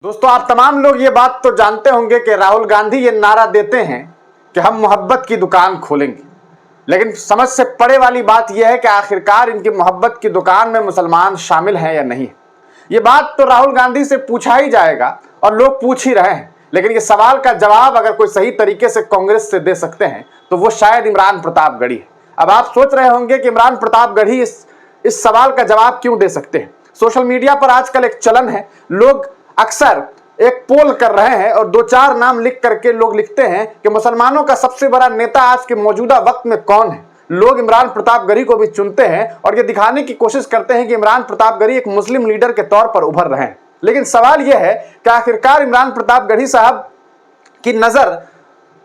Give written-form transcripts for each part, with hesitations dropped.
दोस्तों, आप तमाम लोग ये बात तो जानते होंगे कि राहुल गांधी ये नारा देते हैं कि हम मोहब्बत की दुकान खोलेंगे। लेकिन समझ से परे वाली बात यह है कि आखिरकार इनकी मोहब्बत की दुकान में मुसलमान शामिल हैं या नहीं। ये बात तो राहुल गांधी से पूछा ही जाएगा और लोग पूछ ही रहे हैं। लेकिन ये सवाल का जवाब अगर कोई सही तरीके से कांग्रेस से दे सकते हैं तो वो शायद इमरान प्रतापगढ़ी है। अब आप सोच रहे होंगे कि इमरान प्रतापगढ़ी इस सवाल का जवाब क्यों दे सकते हैं। सोशल मीडिया पर आजकल एक चलन है, लोग अक्सर एक पोल कर रहे हैं और दो चार नाम लिख करके लोग लिखते हैं कि मुसलमानों का सबसे बड़ा नेता आज के मौजूदा वक्त में कौन है। लोग इमरान प्रतापगढ़ी को भी चुनते हैं और ये दिखाने की कोशिश करते हैं कि इमरान प्रतापगढ़ी एक मुस्लिम लीडर के तौर पर उभर रहे हैं। लेकिन सवाल यह है कि आखिरकार इमरान प्रतापगढ़ी साहब की नजर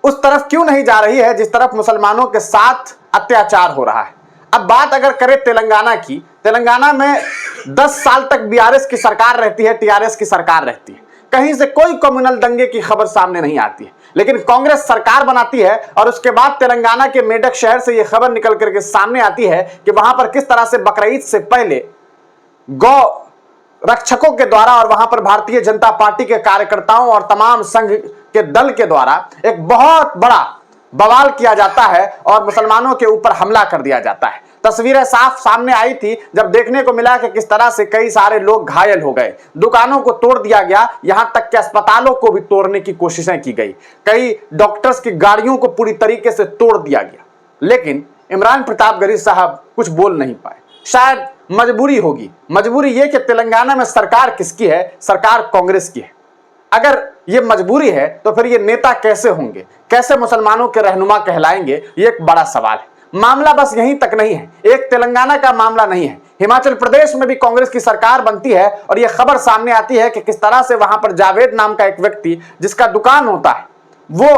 उस तरफ क्यों नहीं जा रही है जिस तरफ मुसलमानों के साथ अत्याचार हो रहा है। अब बात अगर करें तेलंगाना की, तेलंगाना में 10 साल तक बीआरएस की सरकार रहती है, टीआरएस की सरकार रहती है, कहीं से कोई कम्युनल दंगे की खबर सामने नहीं आती है। लेकिन कांग्रेस सरकार बनाती है और उसके बाद तेलंगाना के मेडक शहर से यह खबर निकल करके सामने आती है कि वहां पर किस तरह से बकरीद से पहले गौ रक्षकों के द्वारा और वहां पर भारतीय जनता पार्टी के कार्यकर्ताओं और तमाम संघ के दल के द्वारा एक बहुत बड़ा बवाल किया जाता है और मुसलमानों के ऊपर हमला कर दिया जाता है। तस्वीरें साफ सामने आई थी जब देखने को मिला कि किस तरह से कई सारे लोग घायल हो गए, दुकानों को तोड़ दिया गया, यहां तक कि अस्पतालों को भी तोड़ने की कोशिशें की गई, कई डॉक्टर्स की गाड़ियों को पूरी तरीके से तोड़ दिया गया। लेकिन इमरान प्रतापगढ़ी साहब कुछ बोल नहीं पाए। शायद मजबूरी होगी। मजबूरी यह कि तेलंगाना में सरकार किसकी है? सरकार कांग्रेस की है। अगर ये मजबूरी है तो फिर ये नेता कैसे होंगे, कैसे मुसलमानों के रहनुमा कहलाएंगे? ये एक बड़ा सवाल है। मामला बस यहीं तक नहीं है, एक तेलंगाना का मामला नहीं है। हिमाचल प्रदेश में भी कांग्रेस की सरकार बनती है और यह खबर सामने आती है कि किस तरह से वहां पर जावेद नाम का एक व्यक्ति जिसका दुकान होता है वो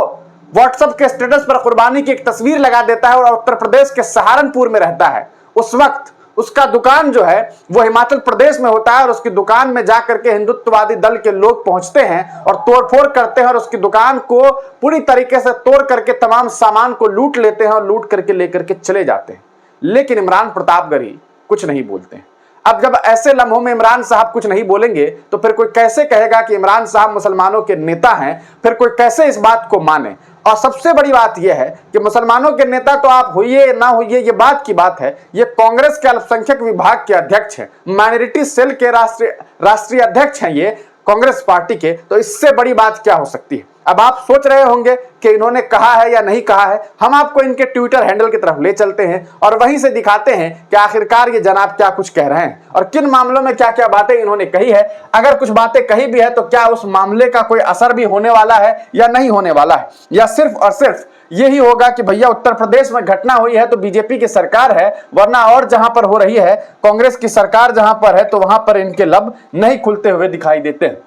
व्हाट्सएप के स्टेटस पर कुर्बानी की एक तस्वीर लगा देता है और उत्तर प्रदेश के सहारनपुर में रहता है। उस वक्त उसका दुकान जो है वो हिमाचल प्रदेश में होता है और उसकी दुकान में जाकर के हिंदुत्ववादी दल के लोग पहुंचते हैं और तोड़फोड़ करते हैं और उसकी दुकान को पूरी तरीके से तोड़ करके तमाम सामान को लूट लेते हैं और लूट करके लेकर के चले जाते हैं। लेकिन इमरान प्रतापगढ़ी कुछ नहीं बोलते हैं। अब जब ऐसे लम्हों में इमरान साहब कुछ नहीं बोलेंगे तो फिर कोई कैसे कहेगा कि इमरान साहब मुसलमानों के नेता हैं? फिर कोई कैसे इस बात को माने? और सबसे बड़ी बात यह है कि मुसलमानों के नेता तो आप होइए ना होइए, ये बात की बात है। ये कांग्रेस के अल्पसंख्यक विभाग के अध्यक्ष हैं, माइनॉरिटी सेल के राष्ट्रीय अध्यक्ष हैं ये कांग्रेस पार्टी के। तो इससे बड़ी बात क्या हो सकती है? अब आप सोच रहे होंगे कि इन्होंने कहा है या नहीं कहा है। हम आपको इनके ट्विटर हैंडल की तरफ ले चलते हैं और वहीं से दिखाते हैं कि आखिरकार ये जनाब क्या कुछ कह रहे हैं और किन मामलों में क्या क्या बातें इन्होंने कही है। अगर कुछ बातें कही भी है तो क्या उस मामले का कोई असर भी होने वाला है या नहीं होने वाला है, या सिर्फ और सिर्फ यही होगा कि भैया उत्तर प्रदेश में घटना हुई है तो बीजेपी की सरकार है, वरना और जहां पर हो रही है कांग्रेस की सरकार जहां पर है तो वहां पर इनके लब नहीं खुलते हुए दिखाई देते हैं।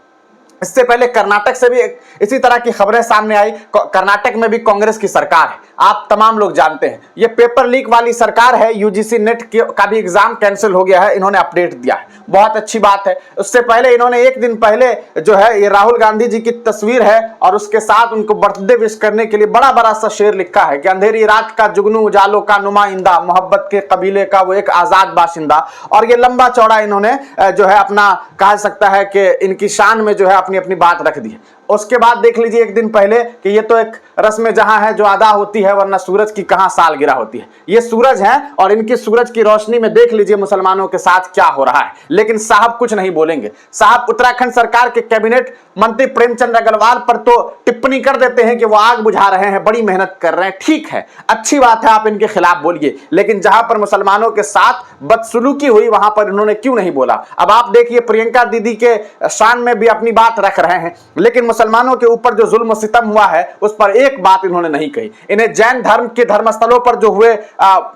इससे पहले कर्नाटक से भी इसी तरह की खबरें सामने आई। कर्नाटक में भी कांग्रेस की सरकार है, आप तमाम लोग जानते हैं। ये पेपर लीक वाली सरकार है। यूजीसी नेट का भी एग्जाम कैंसिल हो गया है, इन्होंने अपडेट दिया है, बहुत अच्छी बात है। उससे पहले इन्होंने एक दिन पहले जो है ये राहुल गांधी जी की तस्वीर है और उसके साथ उनको बर्थडे विश करने के लिए बड़ा बड़ा सा शेर लिखा है कि अंधेरी रात का जुगनू उजालों का नुमाइंदा, मोहब्बत के कबीले का वो एक आजाद बाशिंदा। और ये लंबा चौड़ा इन्होंने जो है अपना कह सकता है कि इनकी शान में जो है अपनी बात रख दी है। उसके बाद देख लीजिए एक दिन पहले कि ये तो एक रस्म जहां है जो अदा होती है, वरना सूरज की कहां सालगिरह होती है। ये सूरज है और इनकी सूरज की रोशनी में देख लीजिए मुसलमानों के साथ क्या हो रहा है। लेकिन साहब कुछ नहीं बोलेंगे। साहब उत्तराखंड सरकार के कैबिनेट मंत्री प्रेमचंद अग्रवाल पर तो टिप्पणी कर देते हैं कि वो आग बुझा रहे हैं, बड़ी मेहनत कर रहे हैं। ठीक है, अच्छी बात है, आप इनके खिलाफ बोलिए, लेकिन जहां पर मुसलमानों के साथ बदसलूकी हुई वहां पर इन्होंने क्यों नहीं बोला? अब आप देखिए प्रियंका दीदी के शान में भी अपनी बात रख रहे हैं, लेकिन मुसलमानों के ऊपर जो जुल्म सितम हुआ है उस पर एक बात इन्होंने नहीं कही। इन्हें जैन धर्म के धर्मस्थलों पर जो हुए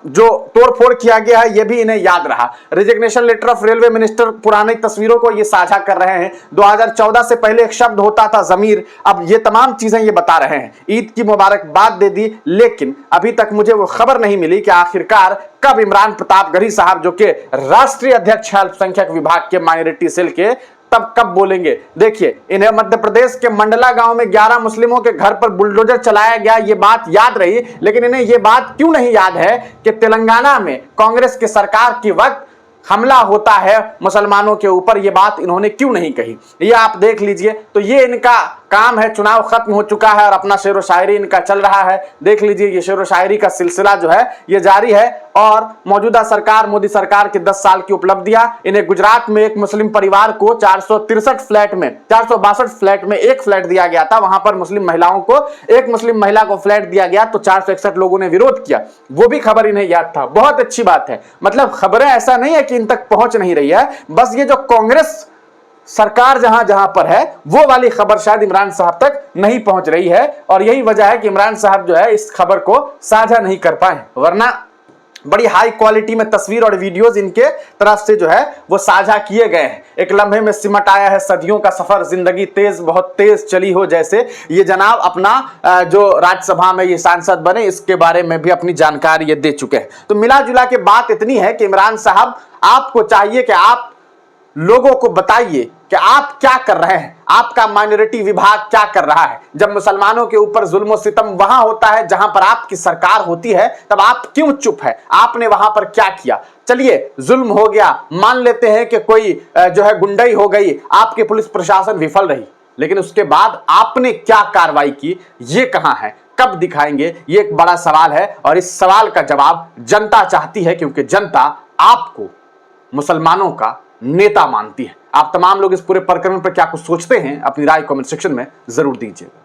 जो तोड़फोड़ किया गया है ये भी इन्हें याद रहा। Resignation letter of railway minister पुरानी तस्वीरों को ये साझा कर रहे हैं। 2014 से पहले एक शब्द होता था जमीर, अब ये तमाम चीजें ये बता रहे हैं। ईद की मुबारकबाद दे दी, लेकिन अभी तक मुझे वो खबर नहीं मिली कि आखिरकार कब इमरान प्रतापगढ़ी साहब जो कि राष्ट्रीय अध्यक्ष है अल्पसंख्यक विभाग के माइनॉरिटी सेल के, तब कब बोलेंगे। देखिए इन्हें मध्य प्रदेश के मंडला गांव में 11 मुस्लिमों के घर पर बुलडोजर चलाया गया, ये बात याद रही, लेकिन इन्हें ये बात क्यों नहीं याद है कि तेलंगाना में कांग्रेस की सरकार के वक्त हमला होता है मुसलमानों के ऊपर, ये बात इन्होंने क्यों नहीं कही? ये आप देख लीजिए। तो ये इनका काम है, चुनाव खत्म हो चुका है और अपना शेर व शायरी इनका चल रहा है। देख लीजिए, ये शेर व शायरी का सिलसिला जो है ये जारी है। और मौजूदा सरकार, मोदी सरकार की 10 साल की उपलब्धियां, इन्हें गुजरात में एक मुस्लिम परिवार को 463 फ्लैट में, 462 फ्लैट में एक फ्लैट दिया गया था। वहां पर मुस्लिम महिलाओं को, एक मुस्लिम महिला को फ्लैट दिया गया तो 461 लोगों ने विरोध किया, वो भी खबर इन्हें याद था। बहुत अच्छी बात है, मतलब खबरें ऐसा नहीं है कि इन तक पहुंच नहीं रही है, बस ये जो कांग्रेस सरकार जहां जहां पर है वो वाली खबर शायद इमरान साहब तक नहीं पहुंच रही है। और यही वजह है कि इमरान साहब जो है इस खबर को साझा नहीं कर पाए, वरना बड़ी हाई क्वालिटी में तस्वीर और वीडियोस इनके तरफ से जो है वो साझा किए गए हैं। एक लम्हे में सिमट आया है सदियों का सफर, जिंदगी तेज बहुत तेज चली हो, जैसे ये जनाब अपना जो राज्यसभा में ये सांसद बने इसके बारे में भी अपनी जानकारी ये दे चुके हैं। तो मिला जुला के बात इतनी है कि इमरान साहब आपको चाहिए कि आप लोगों को बताइए कि आप क्या कर रहे हैं, आपका माइनॉरिटी विभाग क्या कर रहा है। जब मुसलमानों के ऊपर जुल्म सितम वहां होता है जहां पर आपकी सरकार होती है, तब आप क्यों चुप है? आपने वहां पर क्या किया? चलिए, जुल्म हो गया, मान लेते हैं कि कोई जो है गुंडई हो गई, आपकी पुलिस प्रशासन विफल रही, लेकिन उसके बाद आपने क्या कार्रवाई की, ये कहां है, कब दिखाएंगे? ये एक बड़ा सवाल है और इस सवाल का जवाब जनता चाहती है, क्योंकि जनता आपको मुसलमानों का नेता मानती है। आप तमाम लोग इस पूरे प्रकरण पर क्या कुछ सोचते हैं, अपनी राय कमेंट सेक्शन में जरूर दीजिएगा।